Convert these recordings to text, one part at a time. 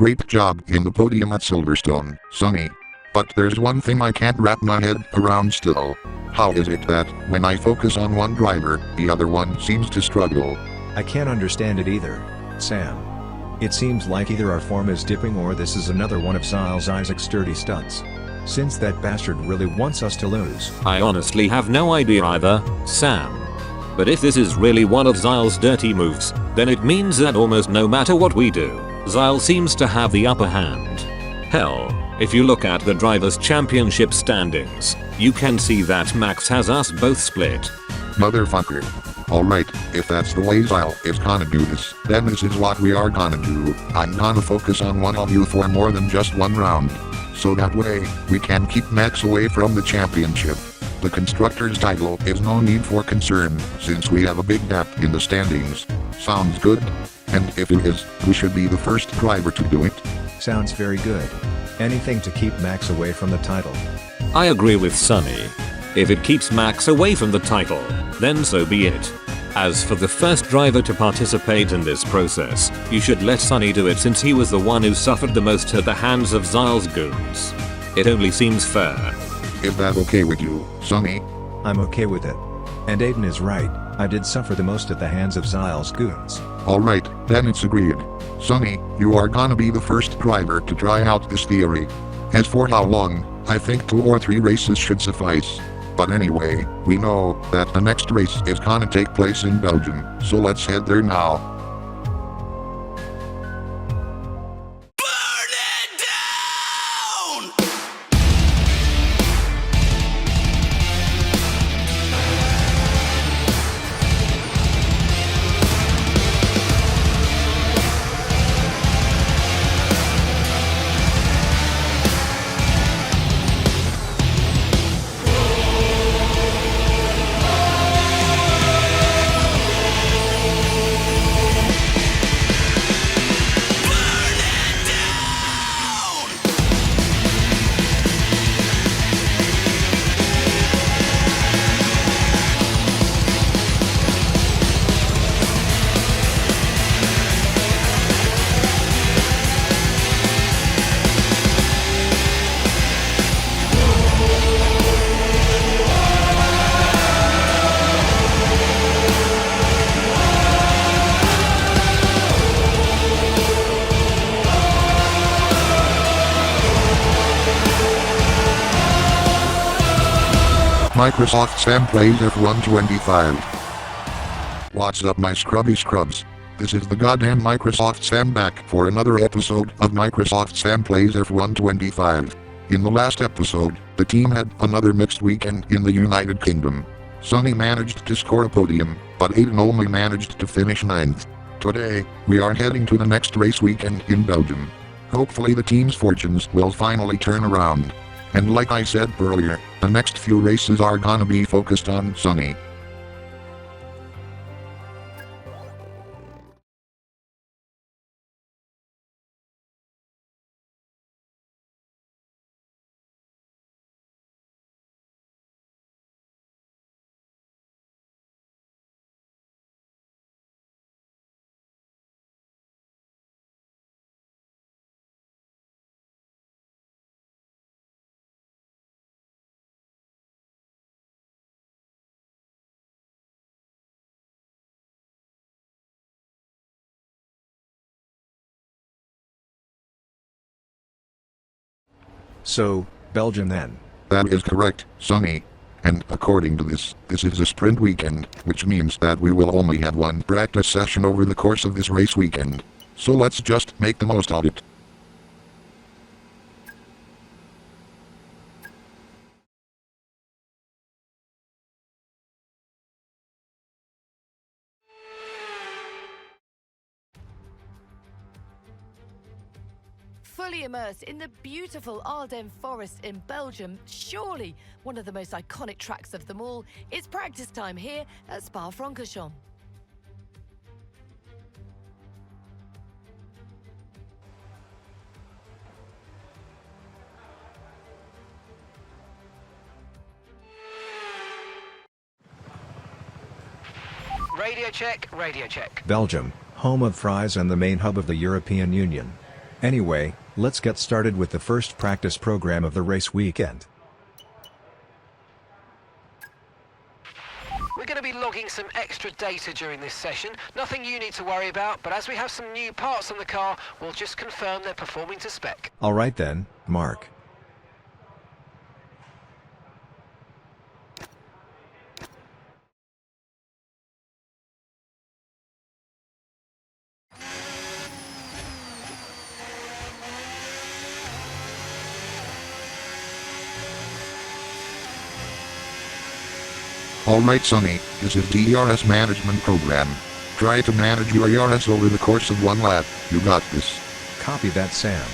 Great job in the podium at Silverstone, Sonny. But there's one thing I can't wrap my head around still. How is it that, when I focus on one driver, the other one seems to struggle? I can't understand it either, Sam. It seems like either our form is dipping or this is another one of Giles Isaac's dirty stunts. Since that bastard really wants us to lose. I honestly have no idea either, Sam. But if this is really one of Giles' dirty moves, then it means that almost no matter what we do, Giles seems to have the upper hand. Hell, if you look at the Drivers' Championship standings, you can see that Max has us both split. Motherfucker. Alright, if that's the way Giles is gonna do this, then this is what we are gonna do. I'm gonna focus on one of you for more than just one round. So that way, we can keep Max away from the championship. The Constructors' title is no need for concern, since we have a big gap in the standings. Sounds good? And if it is, we should be the first driver to do it. Sounds very good. Anything to keep Max away from the title. I agree with Sonny. If it keeps Max away from the title, then so be it. As for the first driver to participate in this process, you should let Sonny do it since he was the one who suffered the most at the hands of Giles' goons. It only seems fair. Is that okay with you, Sonny? I'm okay with it. And Aiden is right, I did suffer the most at the hands of Giles' goons. Alright, then it's agreed. Sonny, you are gonna be the first driver to try out this theory. As for how long, I think 2 or 3 races should suffice. But anyway, we know that the next race is gonna take place in Belgium, so let's head there now. Microsoft Sam plays F1 25. What's up my scrubby scrubs? This is the goddamn Microsoft Sam back for another episode of Microsoft Sam plays F1 25. In the last episode, the team had another mixed weekend in the United Kingdom. Sonny managed to score a podium, but Aiden only managed to finish 9th. Today, we are heading to the next race weekend in Belgium. Hopefully the team's fortunes will finally turn around. And like I said earlier, the next few races are gonna be focused on Sonny. So, Belgium then. That is correct, Sonny. And according to this is a sprint weekend, which means that we will only have one practice session over the course of this race weekend. So let's just make the most of it. Fully immersed in the beautiful Ardennes forest in Belgium, surely one of the most iconic tracks of them all, it's practice time here at Spa-Francorchamps. Radio check, radio check. Belgium, home of fries and the main hub of the European Union. Anyway, let's get started with the first practice program of the race weekend. We're going to be logging some extra data during this session. Nothing you need to worry about, but as we have some new parts on the car, we'll just confirm they're performing to spec. Alright then, Mark. Alright Sonny, this is the ERS management program. Try to manage your ERS over the course of one lap. You got this. Copy that, Sam.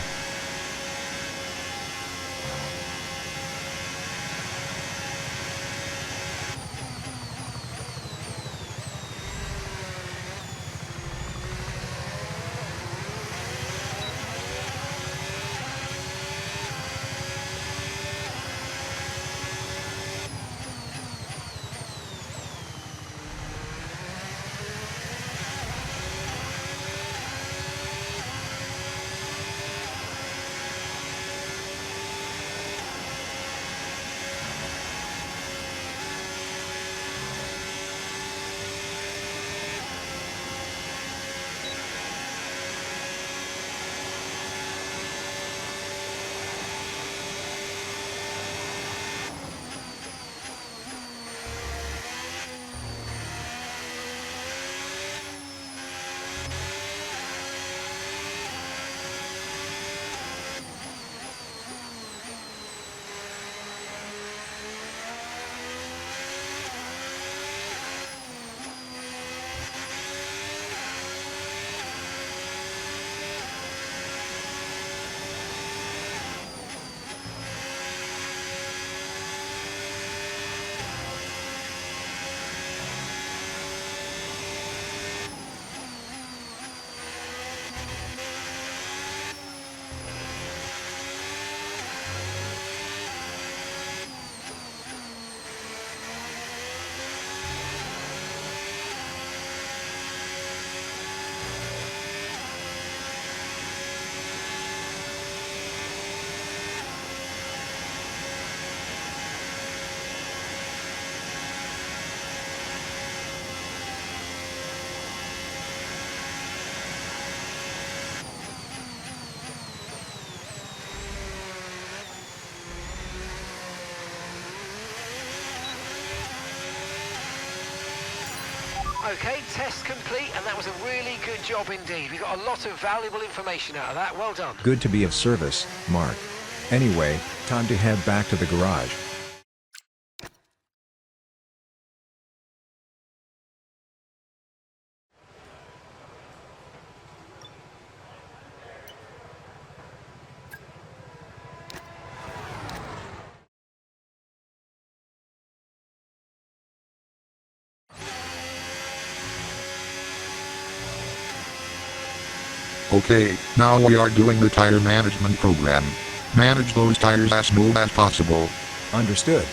Okay, test complete, and that was a really good job indeed. We got a lot of valuable information out of that. Well done. Good to be of service, Mark. Anyway, time to head back to the garage. Okay, now we are doing the tire management program. Manage those tires as smooth as possible. Understood.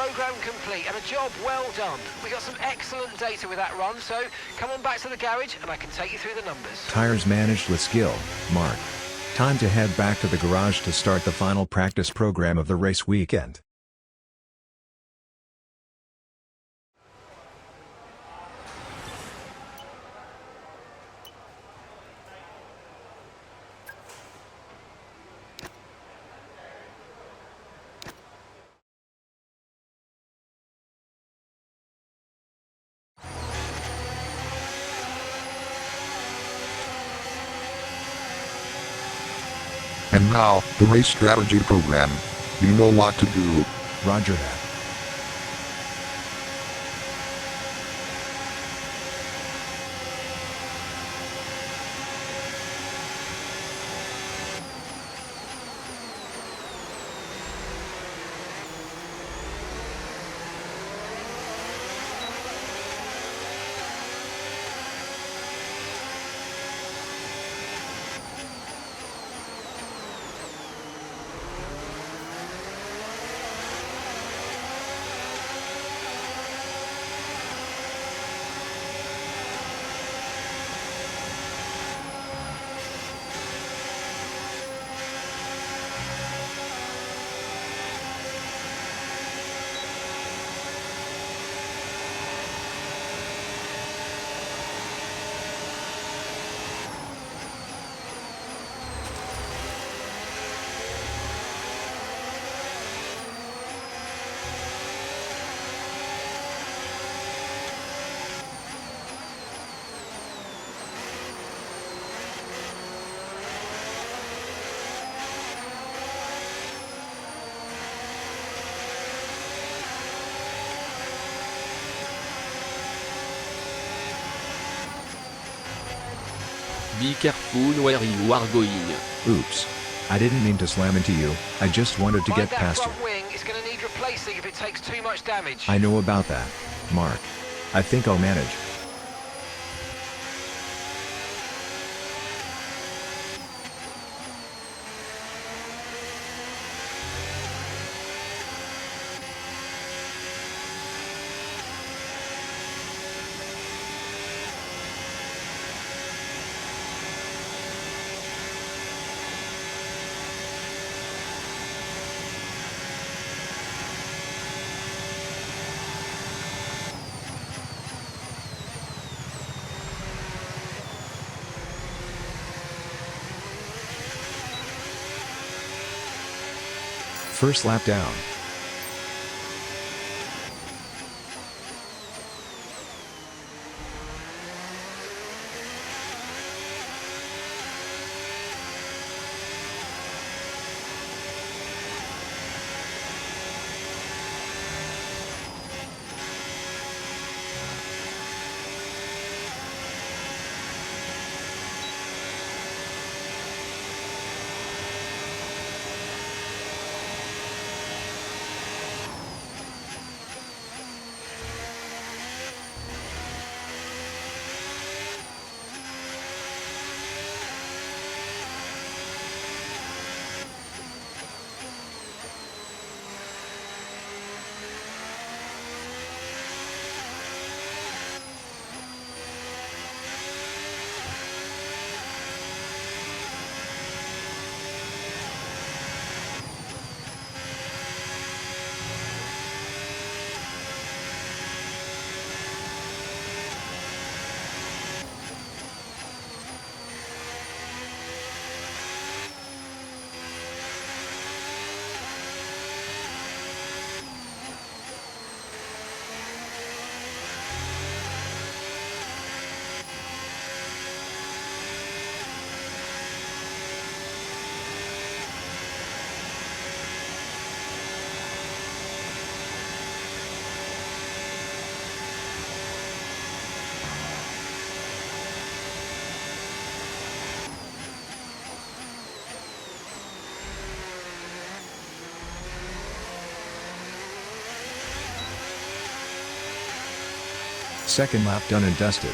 Programme complete and a job well done. We got some excellent data with that run, so come on back to the garage and I can take you through the numbers. Tires managed with skill, Mark. Time to head back to the garage to start the final practice program of the race weekend. And now, the race strategy program. You know what to do. Roger that. Be careful where you are going. Oops. I didn't mean to slam into you, I just wanted to get Mind past that you. front wing is going to need replacing if it takes too much damage. I know about that, Mark. I think I'll manage. First lap down. Second lap done and dusted.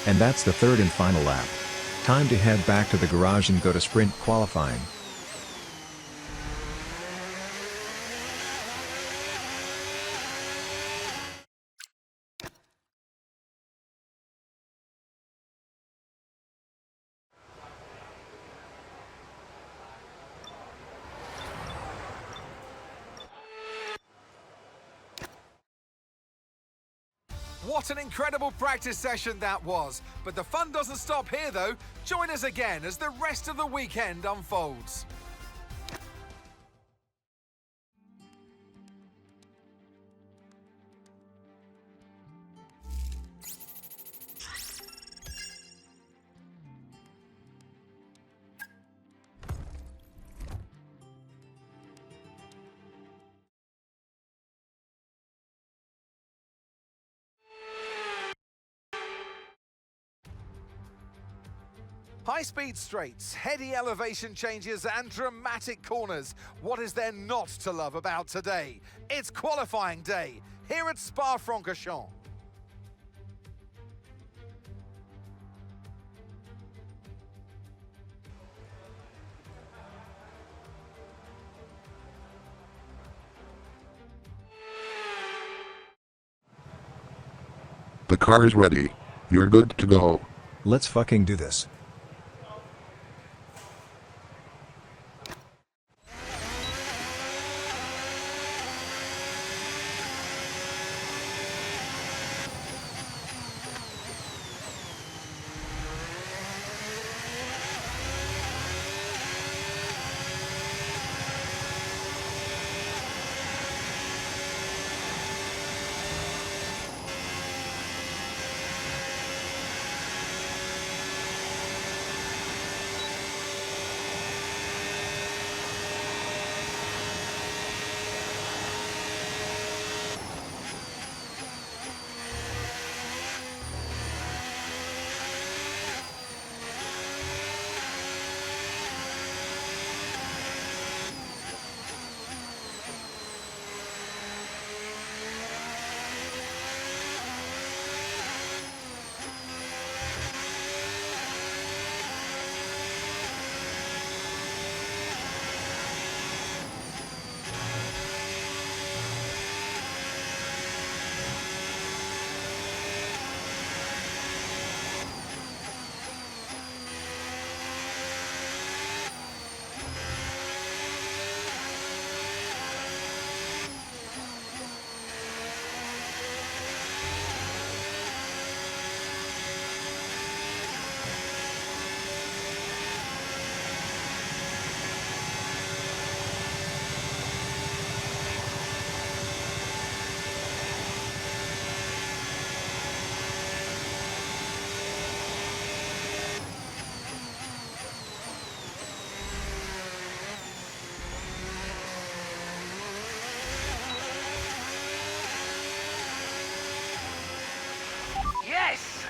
And that's the third and final lap. Time to head back to the garage and go to sprint qualifying. What an incredible practice session that was. But the fun doesn't stop here though. Join us again as the rest of the weekend unfolds. High-speed straights, heady elevation changes and dramatic corners. What is there not to love about today? It's qualifying day here at Spa-Francorchamps. The car is ready. You're good to go. Let's fucking do this.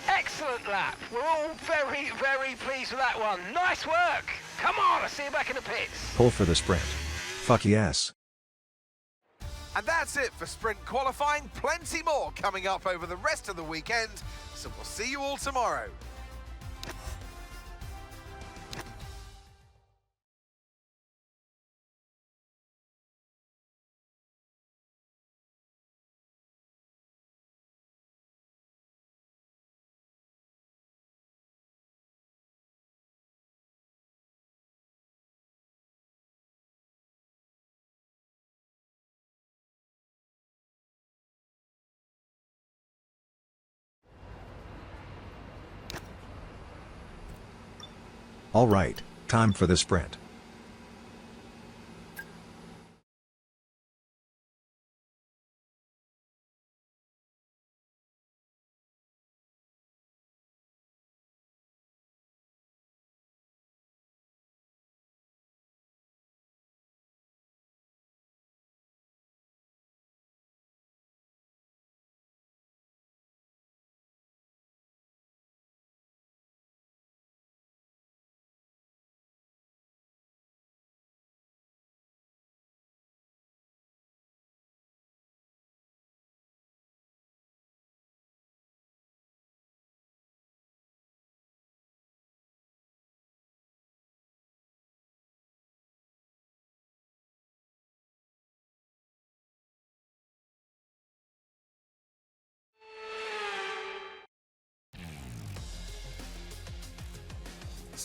Excellent lap. We're all very, very pleased with that one. Nice work. Come on, I'll see you back in the pits. Pull for the sprint. Fuck yes. And that's it for sprint qualifying. Plenty more coming up over the rest of the weekend. So we'll see you all tomorrow. Alright, time for the sprint.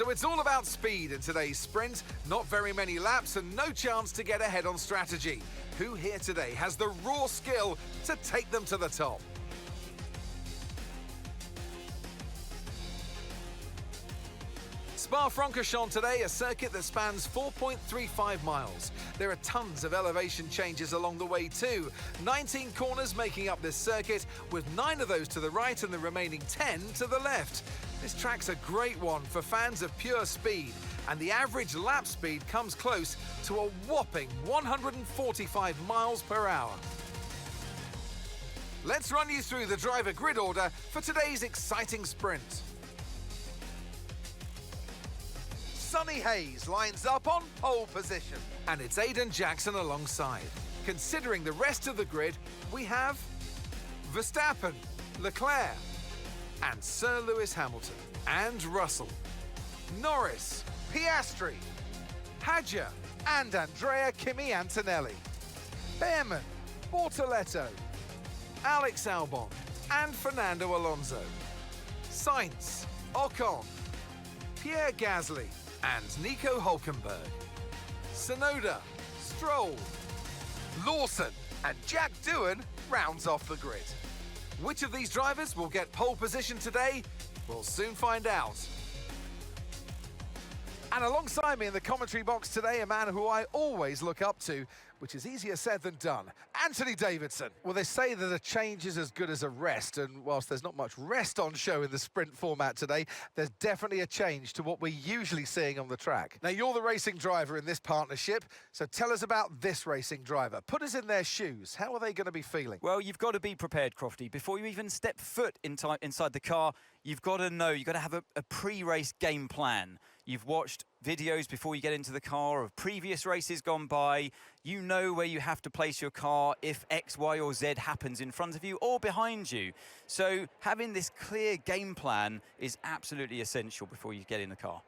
So it's all about speed in today's sprint. Not very many laps and no chance to get ahead on strategy. Who here today has the raw skill to take them to the top? Spa-Francorchamps today, a circuit that spans 4.35 miles. There are tons of elevation changes along the way too. 19 corners making up this circuit, with 9 of those to the right and the remaining 10 to the left. This track's a great one for fans of pure speed, and the average lap speed comes close to a whopping 145 miles per hour. Let's run you through the driver grid order for today's exciting sprint. Sonny Hayes lines up on pole position, and it's Aiden Jackson alongside. Considering the rest of the grid, we have Verstappen, Leclerc, and Sir Lewis Hamilton, and Russell, Norris, Piastri, Hadja, and Andrea Kimi Antonelli, Behrman, Bortoletto, Alex Albon, and Fernando Alonso, Sainz, Ocon, Pierre Gasly, and Nico Hulkenberg, Tsunoda, Stroll, Lawson, and Jack Doohan rounds off the grid. Which of these drivers will get pole position today? We'll soon find out. And alongside me in the commentary box today, a man who I always look up to, which is easier said than done, Anthony Davidson. Well, they say that a change is as good as a rest, and whilst there's not much rest on show in the sprint format today, there's definitely a change to what we're usually seeing on the track. Now, you're the racing driver in this partnership, so tell us about this racing driver. Put us in their shoes. How are they going to be feeling? Well, you've got to be prepared, Crofty. Before you even step foot inside the car, you've got to know, you've got to have a pre-race game plan. You've watched videos before you get into the car of previous races gone by. You know where you have to place your car if X, Y, or Z happens in front of you or behind you. So having this clear game plan is absolutely essential before you get in the car.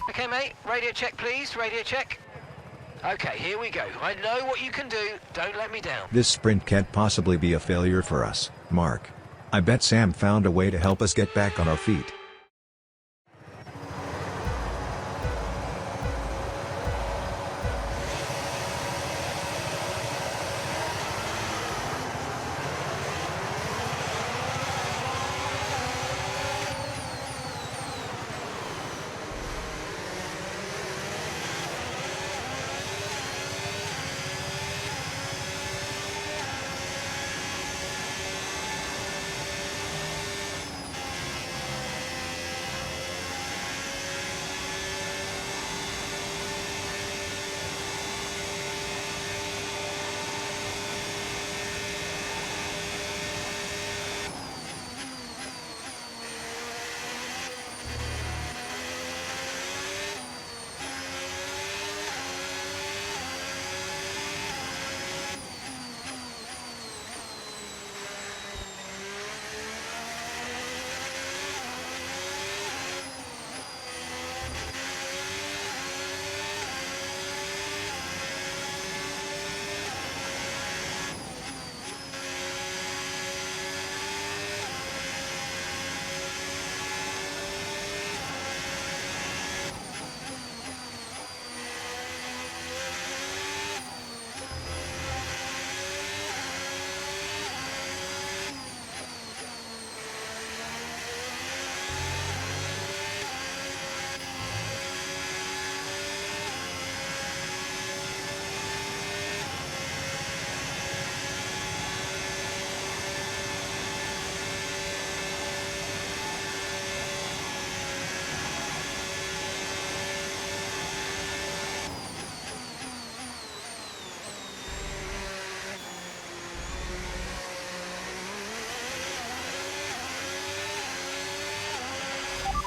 Okay, mate, radio check, please, radio check. Okay, here we go. I know what you can do. Don't let me down. This sprint can't possibly be a failure for us, Mark. I bet Sam found a way to help us get back on our feet.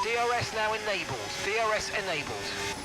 DRS now enabled. DRS enabled.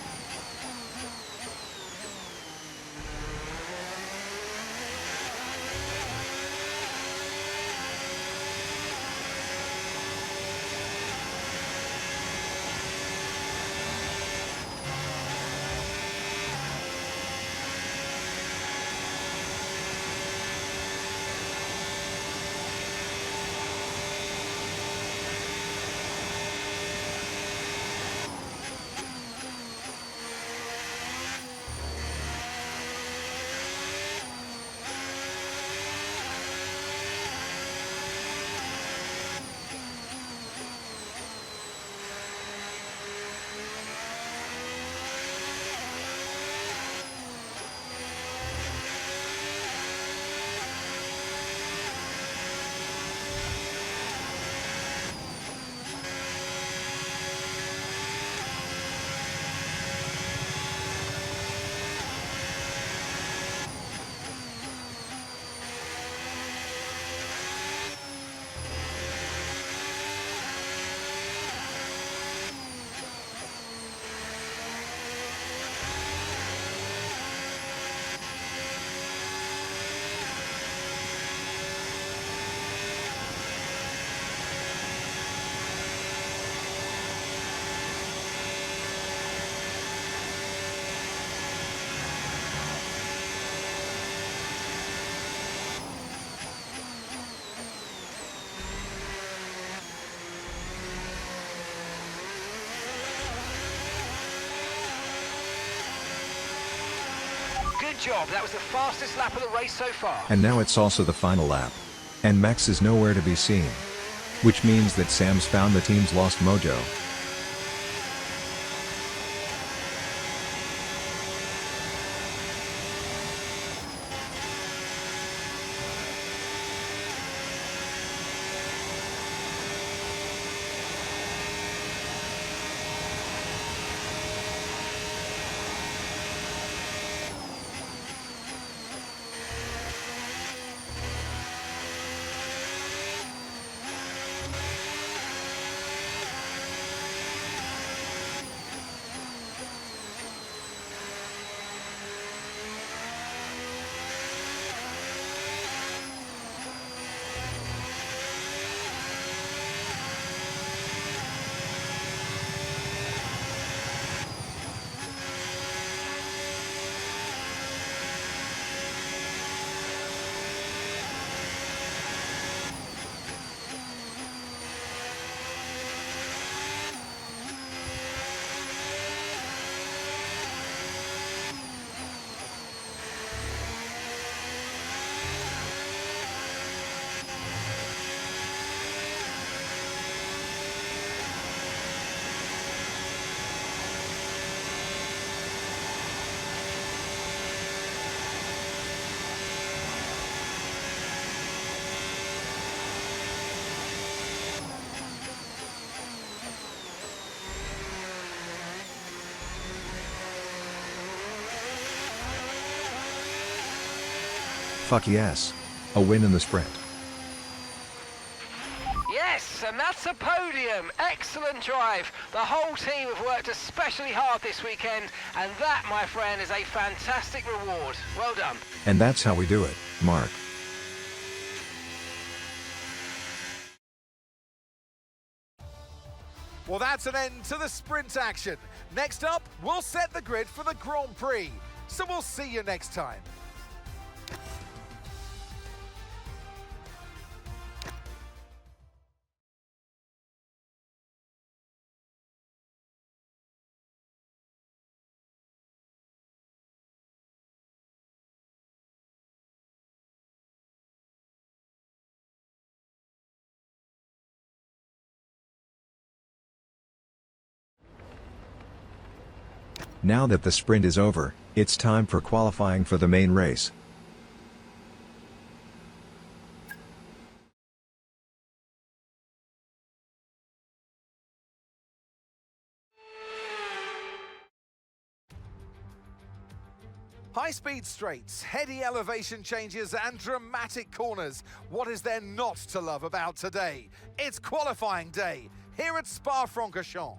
Good job, that was the fastest lap of the race so far. And now it's also the final lap. And Max is nowhere to be seen. Which means that Sam's found the team's lost mojo. Fuck yes. A win in the sprint. Yes, and that's a podium. Excellent drive. The whole team have worked especially hard this weekend, and that, my friend, is a fantastic reward. Well done. And that's how we do it, Mark. Well, that's an end to the sprint action. Next up, we'll set the grid for the Grand Prix. So we'll see you next time. Now that the sprint is over, it's time for qualifying for the main race. High-speed straights, heady elevation changes and dramatic corners. What is there not to love about today? It's qualifying day here at Spa-Francorchamps.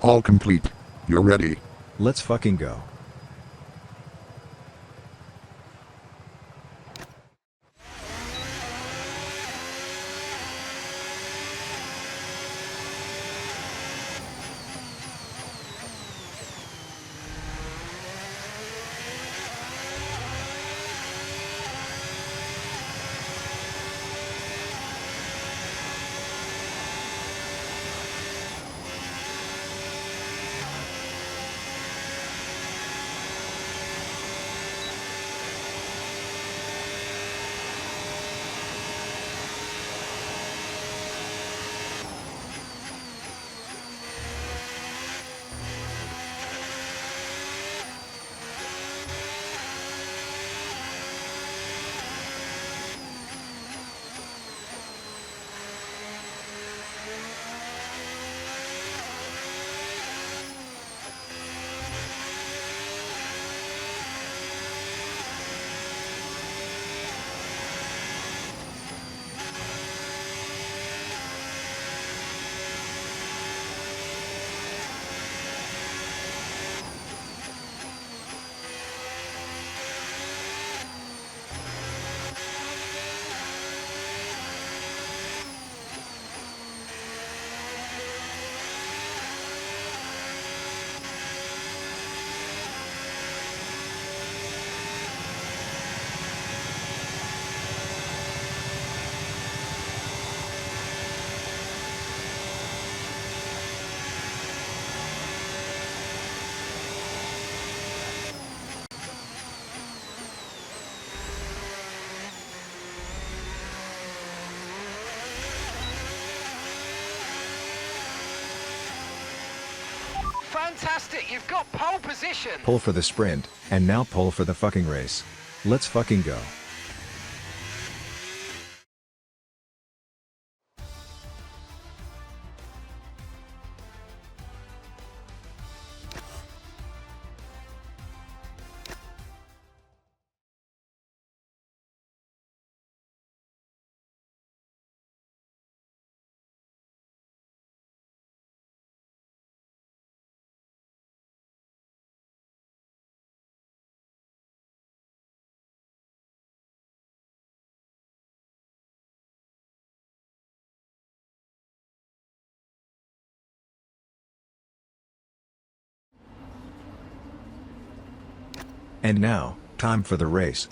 All complete. You're ready. Let's fucking go. fantastic. You've got pole position. Pole for the sprint, and now pole for the fucking race. Let's fucking go. And now, time for the race.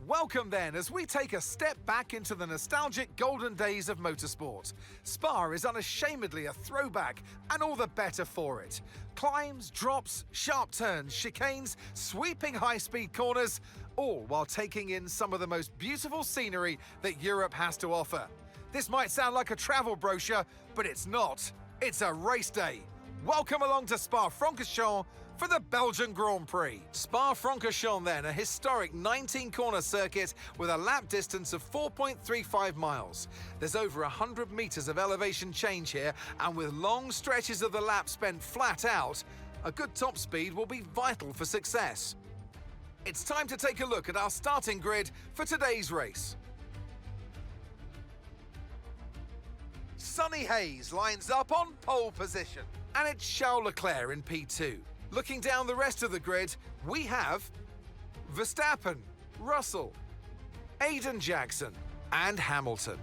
Welcome then, as we take a step back into the nostalgic golden days of motorsport. Spa is unashamedly a throwback, and all the better for it. Climbs, drops, sharp turns, chicanes, sweeping high-speed corners, all while taking in some of the most beautiful scenery that Europe has to offer. This might sound like a travel brochure, but it's not. It's a race day. Welcome along to Spa-Francorchamps for the Belgian Grand Prix. Spa-Francorchamps then, a historic 19-corner circuit with a lap distance of 4.35 miles. There's over 100 metres of elevation change here, and with long stretches of the lap spent flat out, a good top speed will be vital for success. It's time to take a look at our starting grid for today's race. Sonny Hayes lines up on pole position, and it's Charles Leclerc in P2. Looking down the rest of the grid, we have Verstappen, Russell, Aiden Jackson, and Hamilton.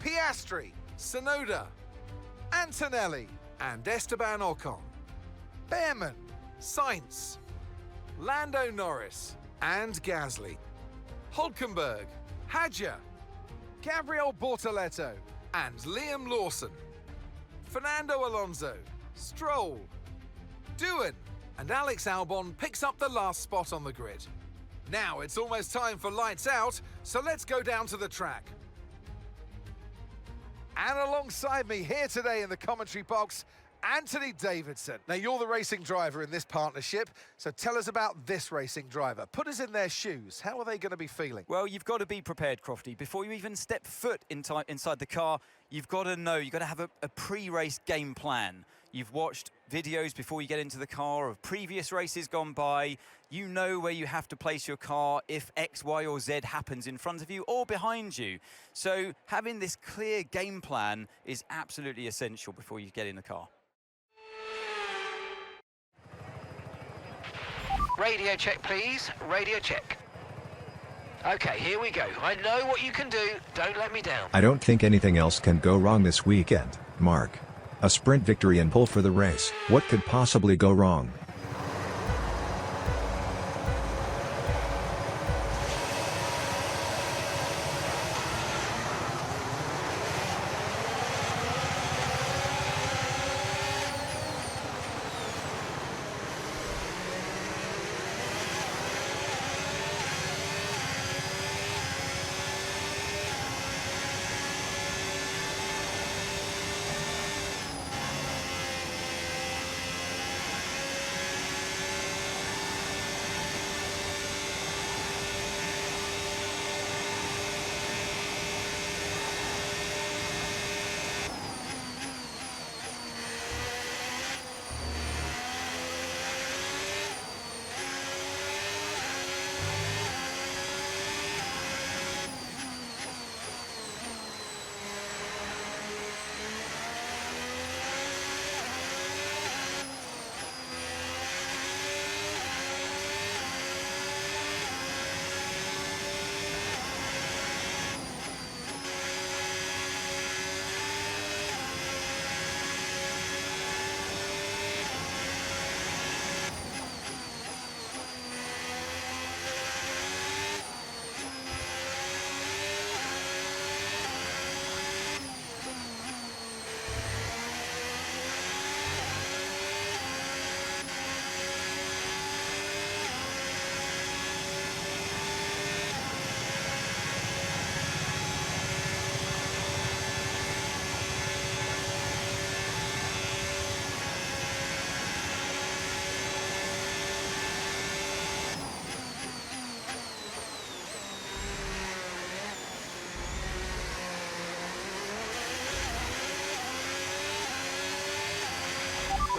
Piastri, Tsunoda, Antonelli, and Esteban Ocon. Behrman, Sainz, Lando Norris, and Gasly. Hulkenberg, Hadjar, Gabriel Bortoleto, and Liam Lawson. Fernando Alonso, Stroll, Doohan, and Alex Albon picks up the last spot on the grid. Now it's almost time for lights out, so let's go down to the track. And alongside me here today in the commentary box, Anthony Davidson. Now, you're the racing driver in this partnership, so tell us about this racing driver. Put us in their shoes. How are they going to be feeling? Well, you've got to be prepared, Crofty. Before you even step foot inside the car, you've got to know, you've got to have a pre-race game plan. You've watched videos before you get into the car of previous races gone by. You know where you have to place your car if X, Y, or Z happens in front of you or behind you. So having this clear game plan is absolutely essential before you get in the car. Radio check, please. Radio check. Okay, here we go. I know what you can do. Don't let me down. I don't think anything else can go wrong this weekend, Mark. A sprint victory and pole for the race. What could possibly go wrong?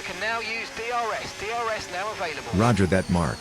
can now use DRS. DRS now available. Roger that, Mark.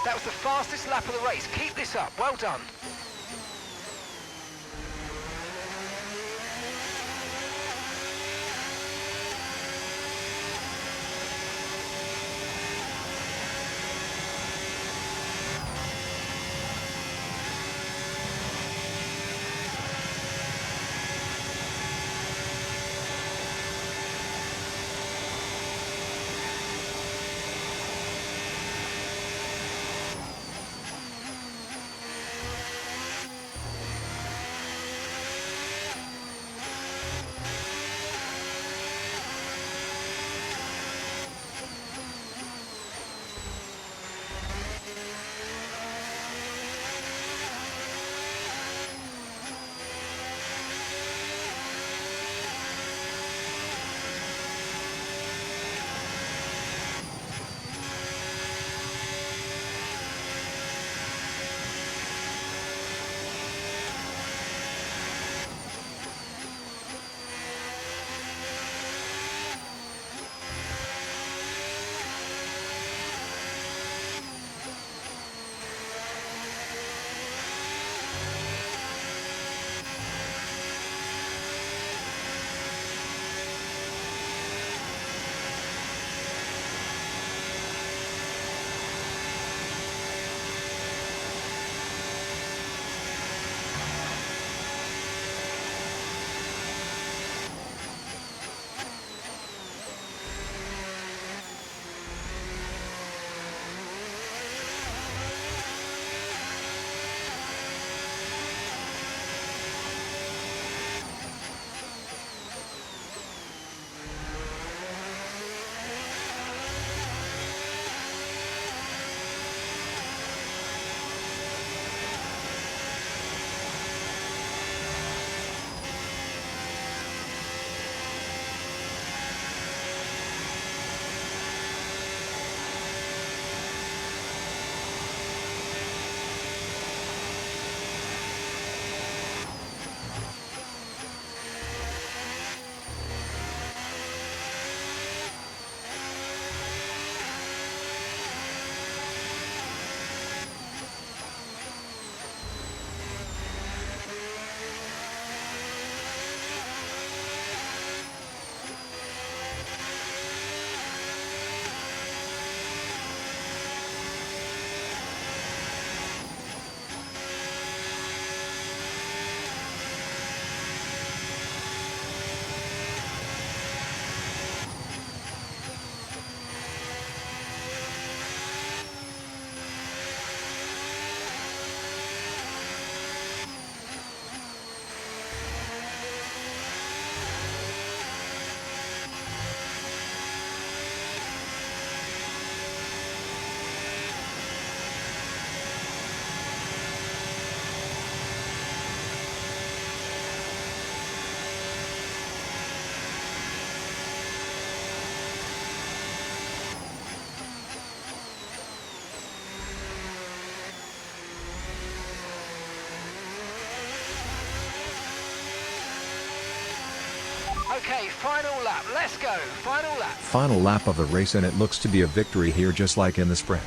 That was the fastest lap of the race. Keep this up. Well done. Okay, final lap. Let's go. Final lap. Final lap of the race, and it looks to be a victory here just like in the sprint.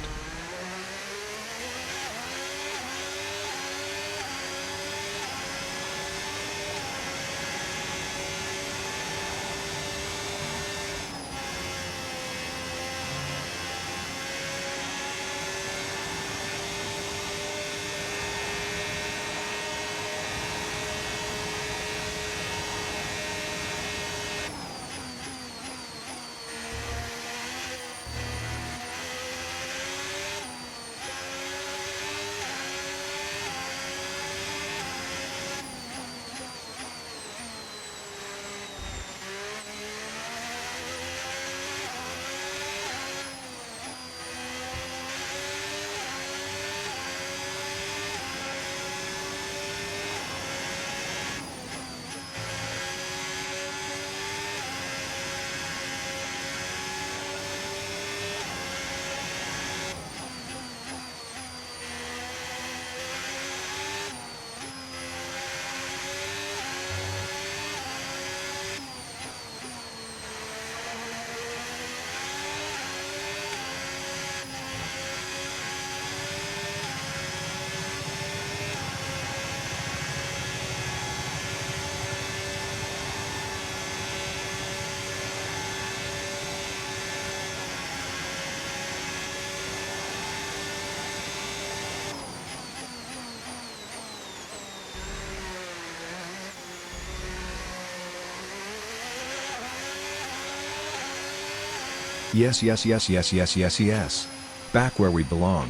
Yes, yes, yes, yes, yes, yes, yes. Back where we belong.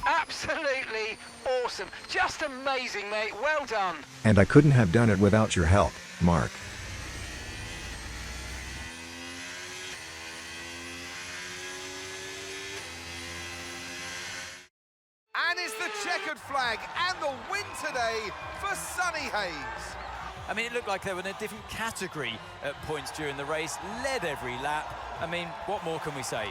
Absolutely awesome. Just amazing, mate. Well done. And I couldn't have done it without your help, Mark. And it's the checkered flag and the win today for Sonny Hayes. I mean, it looked like they were in a different category at points during the race, led every lap. I mean, what more can we say?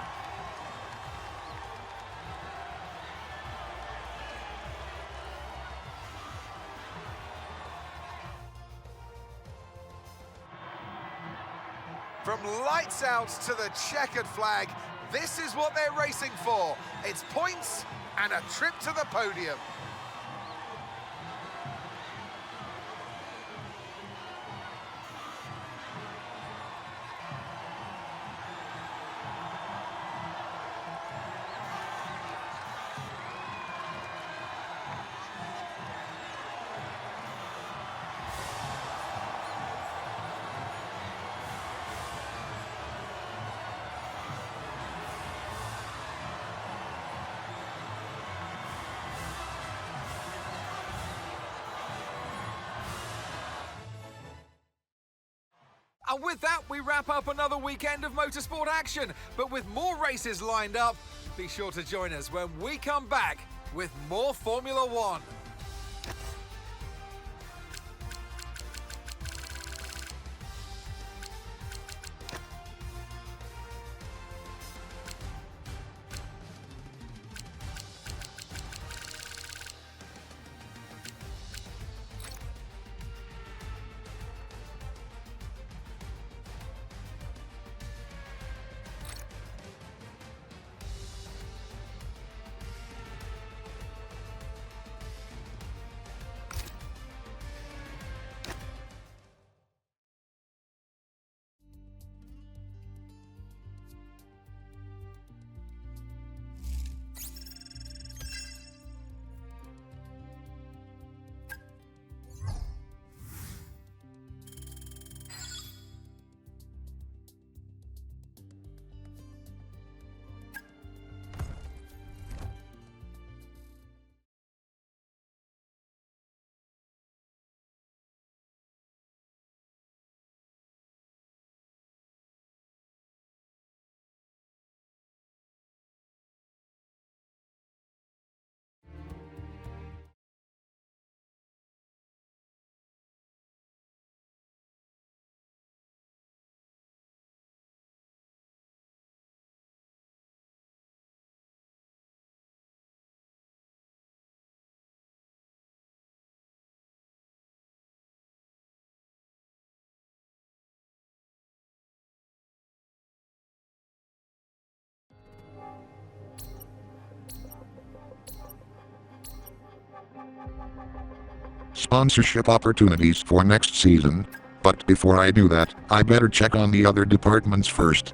From lights out to the checkered flag, this is what they're racing for. It's points and a trip to the podium. And with that, we wrap up another weekend of motorsport action. But with more races lined up, be sure to join us when we come back with more Formula One. sponsorship opportunities for next season. But before I do that, I better check on the other departments first.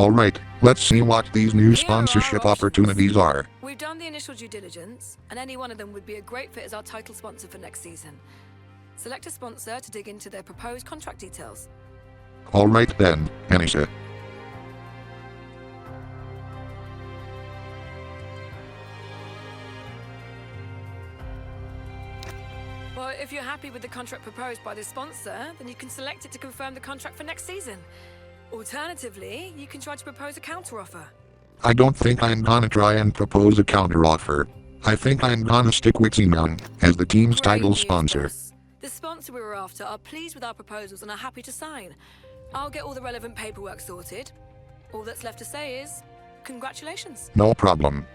Alright, let's see what these new sponsorship opportunities are. We've done the initial due diligence, and any one of them would be a great fit as our title sponsor for next season. Select a sponsor to dig into their proposed contract details. Alright then, Anissa. Well, if you're happy with the contract proposed by this sponsor, then you can select it to confirm the contract for next season. Alternatively, you can try to propose a counteroffer. I don't think I'm gonna try and propose a counteroffer. I think I'm gonna stick with Xenon as the team's title Great news, sponsor. boss. The sponsor we were after are pleased with our proposals and are happy to sign. I'll get all the relevant paperwork sorted. All that's left to say is, congratulations. No problem.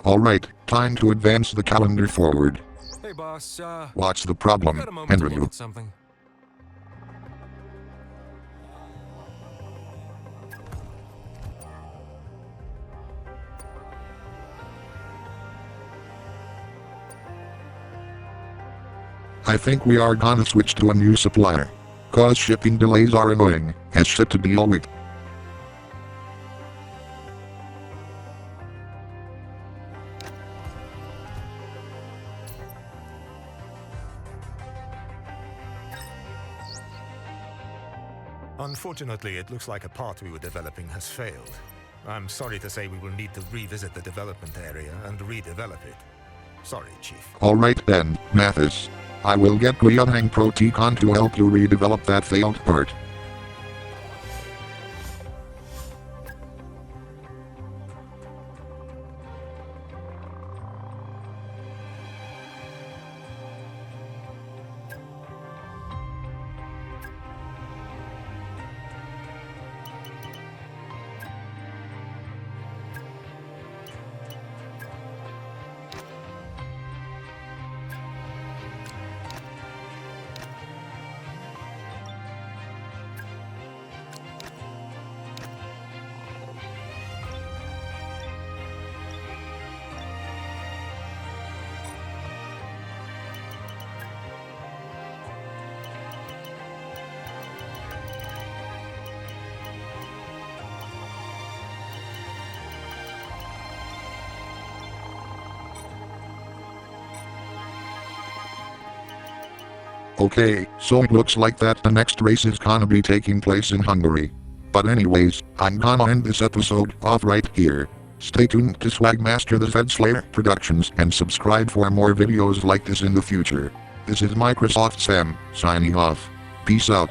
Alright, time to advance the calendar forward. Hey boss, What's the problem, got a moment to look Andrew? at something? I think we are gonna switch to a new supplier. Cause shipping delays are annoying, as shit to deal with. Unfortunately, it looks like a part we were developing has failed. I'm sorry to say we will need to revisit the development area and redevelop it. Sorry, Chief. Alright then, Mathis. I will get Guianhang Proticon to help you redevelop that failed part. Okay, so it looks like that the next race is gonna be taking place in Hungary. But anyways, I'm gonna end this episode off right here. Stay tuned to Swagmaster the Zed Slayer Productions and subscribe for more videos like this in the future. This is Microsoft Sam, signing off. Peace out.